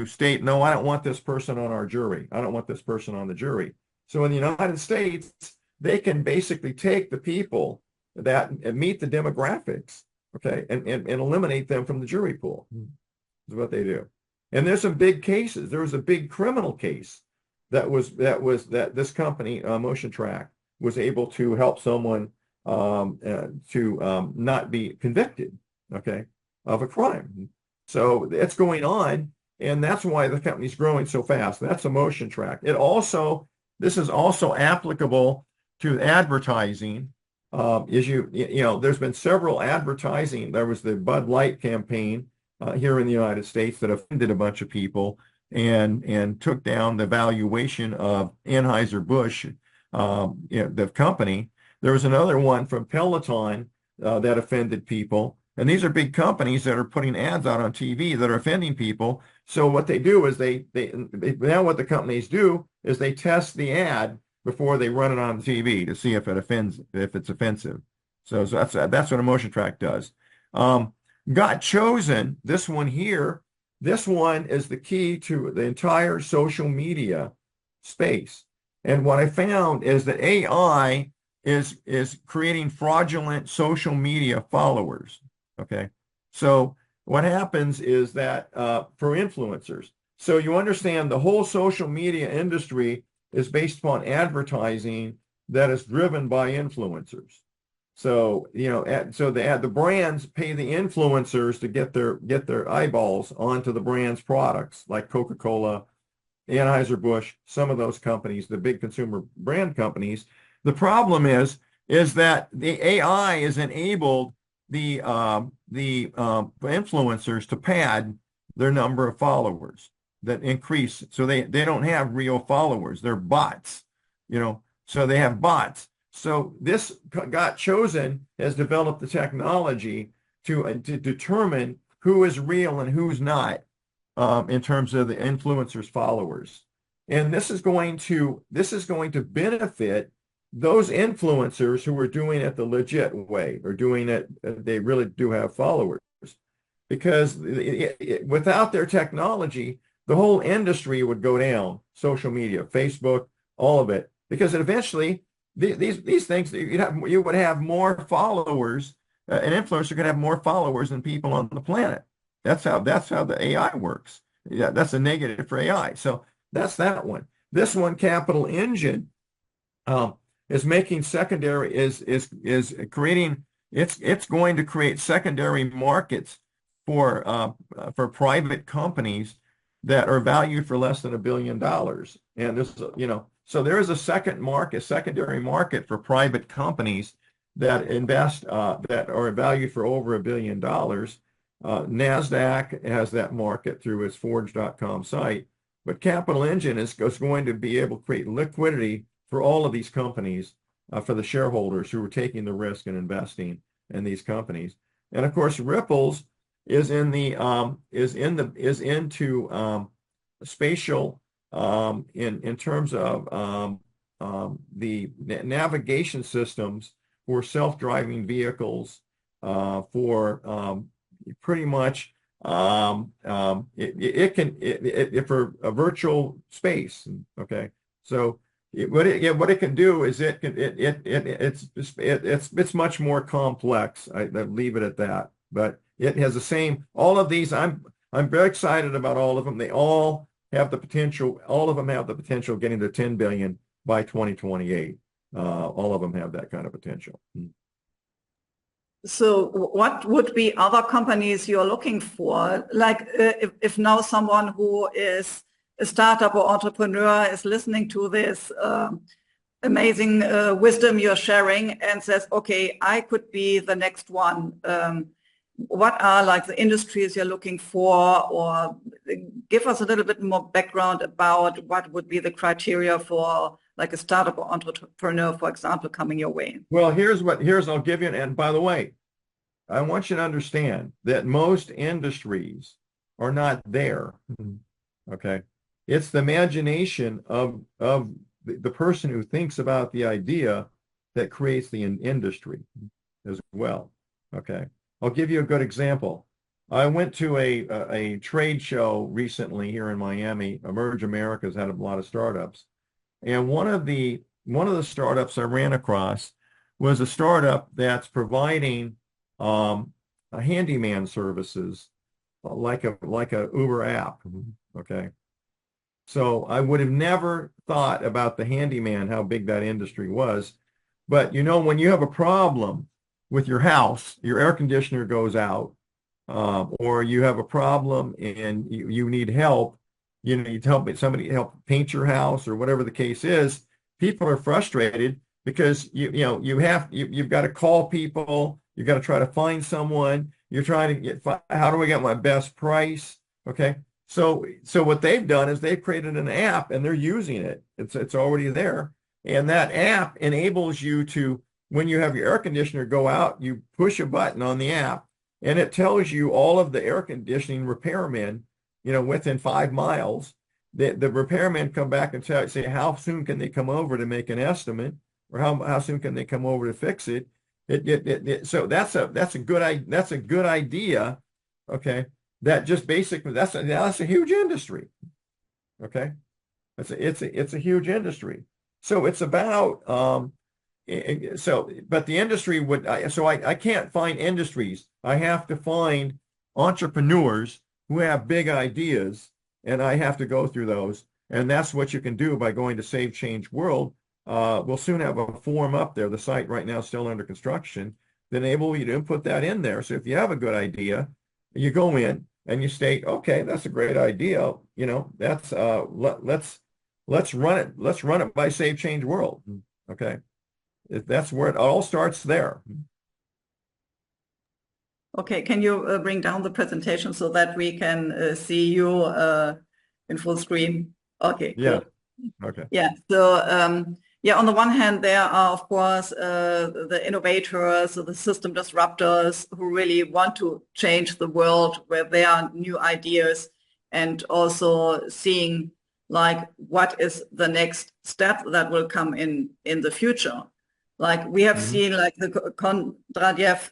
state, no, I don't want this person on our jury. I don't want this person on the jury. So in the United States, they can basically take the people that meet the demographics, okay, and eliminate them from the jury pool. Is what they do. And there's some big cases. There was a big criminal case that this company, Motion Track, was able to help someone to not be convicted, okay, of a crime. So it's going on, and that's why the company's growing so fast. That's a Motion Track. This is also applicable to advertising. There's been several advertising. There was the Bud Light campaign here in the United States that offended a bunch of people and took down the valuation of Anheuser-Busch, the company. There was another one from Peloton that offended people. And these are big companies that are putting ads out on TV that are offending people. So what they do is now what the companies do is they test the ad before they run it on TV to see if it's offensive. So that's what Emotion Track does. Got Chosen, this one here. This one is the key to the entire social media space. And what I found is that AI is creating fraudulent social media followers. Okay. So what happens is that for influencers, so you understand the whole social media industry is based upon advertising that is driven by influencers. So, the brands pay the influencers to get their eyeballs onto the brand's products, like Coca-Cola, Anheuser-Busch, some of those companies, the big consumer brand companies. The problem is that the AI has enabled the influencers to pad their number of followers that increase. So they don't have real followers. They're bots, so they have bots. So this got chosen, has developed the technology to determine who is real and who's not in terms of the influencers' followers. And this is going to benefit those influencers who are doing it the legit way, or doing it, they really do have followers. Because without their technology, the whole industry would go down. Social media, Facebook, all of it, because eventually these things, you would have more followers. An influencer could have more followers than people on the planet. That's how the AI works. Yeah, that's a negative for AI. So that's that one. This one, Capital Engine, is making secondary is creating. It's going to create secondary markets for private companies that are valued for less than $1 billion. And this, so there is a secondary market for private companies that invest that are valued for over $1 billion. NASDAQ has that market through its Forge.com site, but Capital Engine is going to be able to create liquidity for all of these companies, for the shareholders who are taking the risk and investing in these companies. And of course, Ripples is into spatial in terms of the navigation systems for self-driving vehicles, for pretty much it can for a virtual space. Okay, so what it can do is it's much more complex. I leave it at that, but it has the same. All of these, I'm very excited about all of them. They all have the potential. All of them have the potential of getting to 10 billion by 2028. All of them have that kind of potential. So what would be other companies you're looking for? Like if now someone who is a startup or entrepreneur is listening to this amazing wisdom you're sharing and says, okay, I could be the next one. What are like the industries you're looking for, or give us a little bit more background about what would be the criteria for like a startup or entrepreneur, for example, coming your way? Well, I'll give you, and by the way, I want you to understand that most industries are not there. Okay. It's the imagination of the person who thinks about the idea that creates the industry as well. Okay. I'll give you a good example. I went to a trade show recently here in Miami. Emerge America's had a lot of startups. And one of the startups I ran across was a startup that's providing a handyman services, like a Uber app. Okay. So I would have never thought about the handyman, how big that industry was. But when you have a problem with your house, your air conditioner goes out, or you have a problem and you need help, you need somebody to help paint your house or whatever the case is. People are frustrated because you've got to call people, you've got to try to find someone, you're trying to how do I get my best price? Okay. So what they've done is they've created an app and they're using it. It's already there. And that app enables you to, when you have your air conditioner go out, you push a button on the app and it tells you all of the air conditioning repairmen, within 5 miles. The repairmen come back and say how soon can they come over to make an estimate, or how soon can they come over to fix it. So that's a good idea. Okay. That just basically that's a huge industry. Okay. It's a huge industry. So it's about but the industry would, I can't find industries. I have to find entrepreneurs who have big ideas, and I have to go through those. And that's what you can do by going to Save Change World. we'll soon have a form up there. The site right now is still under construction. Then enable you to input that in there. So if you have a good idea, you go in and you state, okay, that's a great idea. You know, that's let's run it. Let's run it by Save Change World. Okay, that's where it all starts there. Okay, can you bring down the presentation so that we can see you in full screen? Okay, cool. Yeah. Okay. Yeah. So yeah, on the one hand, there are of course the innovators, the system disruptors who really want to change the world, where there are new ideas, and also seeing like what is the next step that will come in the future. Like we have seen like the Kondratiev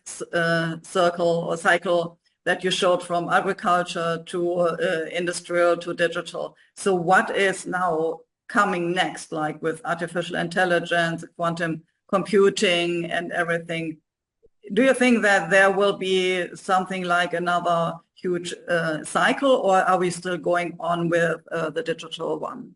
circle or cycle that you showed from agriculture to industrial to digital. So what is now coming next, like with artificial intelligence, quantum computing and everything? Do you think that there will be something like another huge cycle, or are we still going on with the digital one?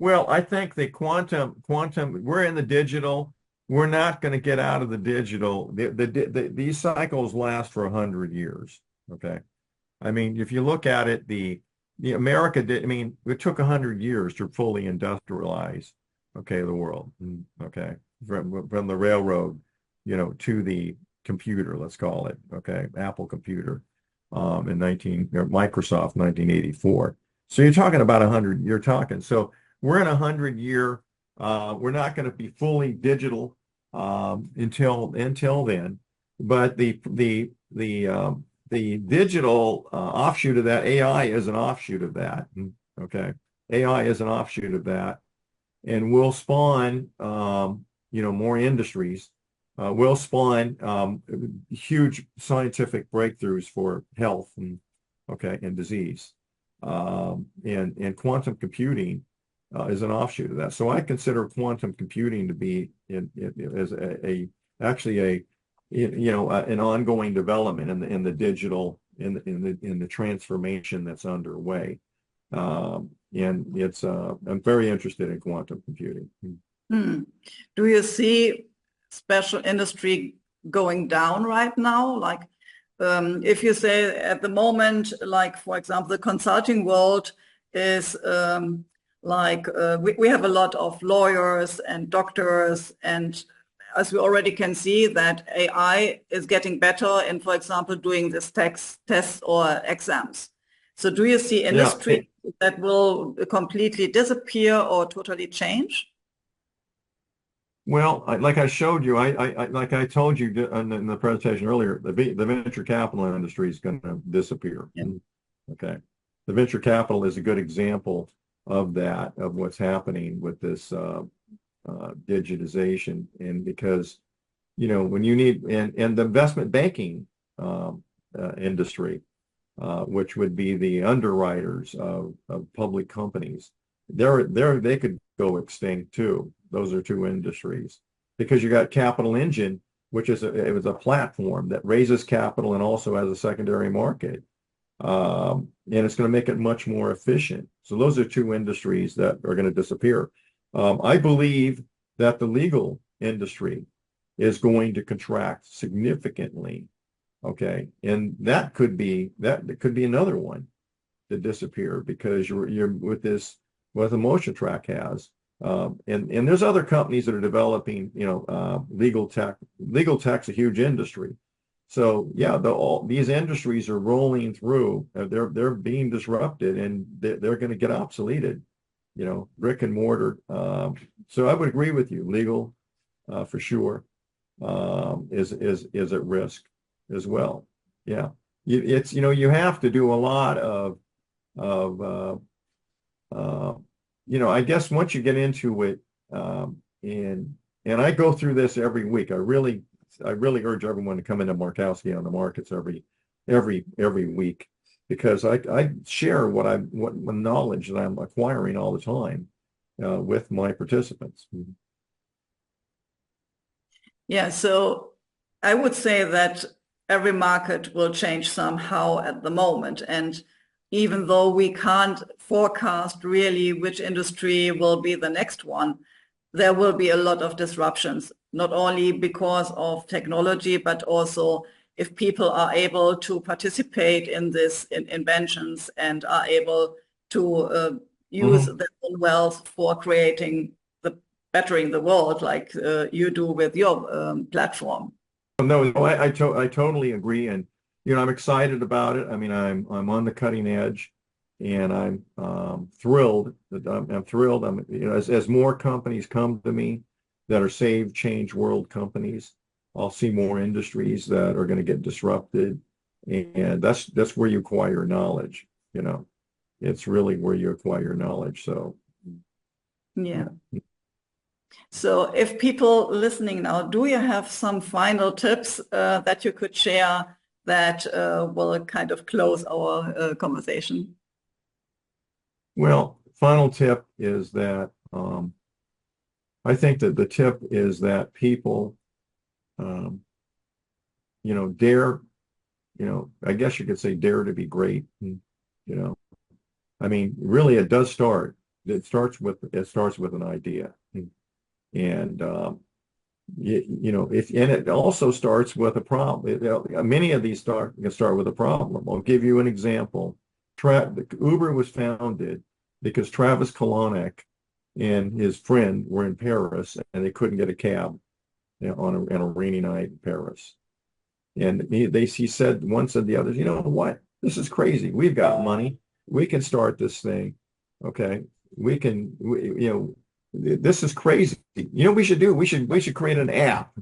Well, I think the quantum, we're in the digital. We're not going to get out of the digital. These cycles last for 100 years. Okay. I mean, if you look at it, the America did, I mean, it took 100 years to fully industrialize, okay, the world. Okay. From the railroad, you know, to the computer, let's call it, okay, Apple computer, Microsoft 1984. So you're talking about 100, you're talking. So we're in 100-year, we're not going to be fully digital until then, but the digital offshoot of that, AI is an offshoot of that. Okay, AI is an offshoot of that, and will spawn you know, more industries. Will spawn huge scientific breakthroughs for health and disease, and quantum computing is an offshoot of that. So I consider quantum computing to be as actually a you know an ongoing development in the digital in the transformation that's underway. And it's I'm very interested in quantum computing. Do you see special industry going down right now? Like if you say at the moment, like for example, the consulting world is we have a lot of lawyers and doctors, and as we already can see that AI is getting better in, for example, doing this tests or exams. So do you see industry that will completely disappear or totally change? Well, like I showed you, like I told you in the presentation earlier, the venture capital industry is going to disappear. Yeah. Okay, the venture capital is a good example of that, of what's happening with this digitization, and because you know when you need and the investment banking industry, which would be the underwriters of public companies, they could go extinct too. Those are two industries, because you got Capital Engine, which is it was a platform that raises capital and also has a secondary market, and it's going to make it much more efficient. So those are two industries that are going to disappear. I believe that the legal industry is going to contract significantly. Okay, and that could be another one to disappear, because you're with this, what the Motion Track has. And there's other companies that are developing, you know, legal tech. Legal tech's a huge industry. So yeah, all these industries are rolling through. They're being disrupted, and they're going to get obsoleted. You know, brick and mortar. So I would agree with you. Legal, for sure, is at risk as well. Yeah, it's you know you have to do a lot of you know, I guess once you get into it, and I go through this every week. I really urge everyone to come into Markowski on the Markets every week, because I share what knowledge that I'm acquiring all the time with my participants. Yeah, so I would say that every market will change somehow at the moment, and even though we can't forecast really which industry will be the next one, there will be a lot of disruptions, not only because of technology, but also if people are able to participate in this inventions and are able to use their own wealth for bettering the world, like you do with your platform. No, I totally agree, and I'm excited about it. I mean, I'm on the cutting edge, and I'm thrilled. I'm thrilled. As more companies come to me that are save, change world companies, I'll see more industries that are going to get disrupted, and that's where you acquire knowledge. It's really where you acquire knowledge. So, yeah. So if people listening now, do you have some final tips that you could share that will kind of close our conversation? Well, final tip is that I think that the tip is that people, dare, I guess you could say dare to be great. I mean, really, it does start. It starts with an idea. And and it also starts with a problem. Many of these can start with a problem. I'll give you an example. Uber was founded because Travis Kalanick and his friend were in Paris and they couldn't get a cab on a rainy night in Paris. And he said, one said the others, you know what? This is crazy. We've got money. We can start this thing. Okay. This is crazy. We should do? We should create an app,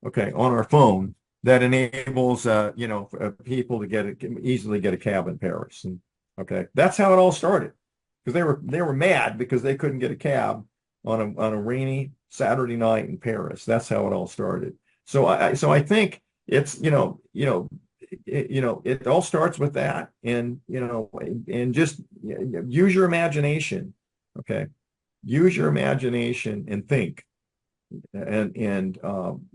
okay, on our phone that enables, people to easily get a cab in Paris. And, okay, that's how it all started, because they were mad because they couldn't get a cab on a rainy Saturday night in Paris. That's how it all started. So I think it's it all starts with that, and and just use your imagination, okay. Use your imagination and think, and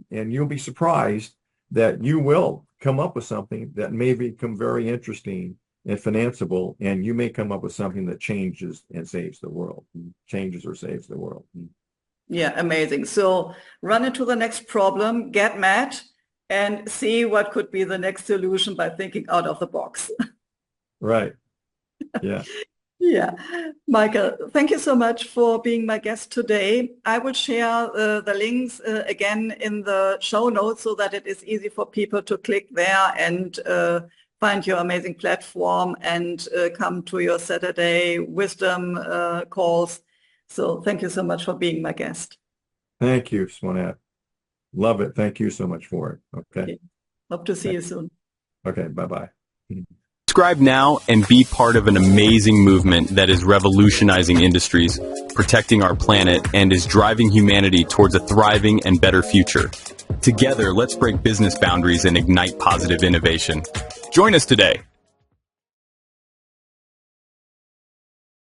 you'll be surprised that you will come up with something that may become very interesting and financeable, and you may come up with something that changes and saves the world, changes or saves the world. Yeah, amazing. So run into the next problem, get mad, and see what could be the next solution by thinking out of the box. Right. Yeah. Yeah. Michael, thank you so much for being my guest today. I will share the links again in the show notes so that it is easy for people to click there and find your amazing platform and come to your Saturday wisdom calls. So thank you so much for being my guest. Thank you, Swanette. Love it. Thank you so much for it. Okay. Hope to see you soon. Okay. Bye-bye. Subscribe now and be part of an amazing movement that is revolutionizing industries, protecting our planet, and is driving humanity towards a thriving and better future. Together, let's break business boundaries and ignite positive innovation. Join us today.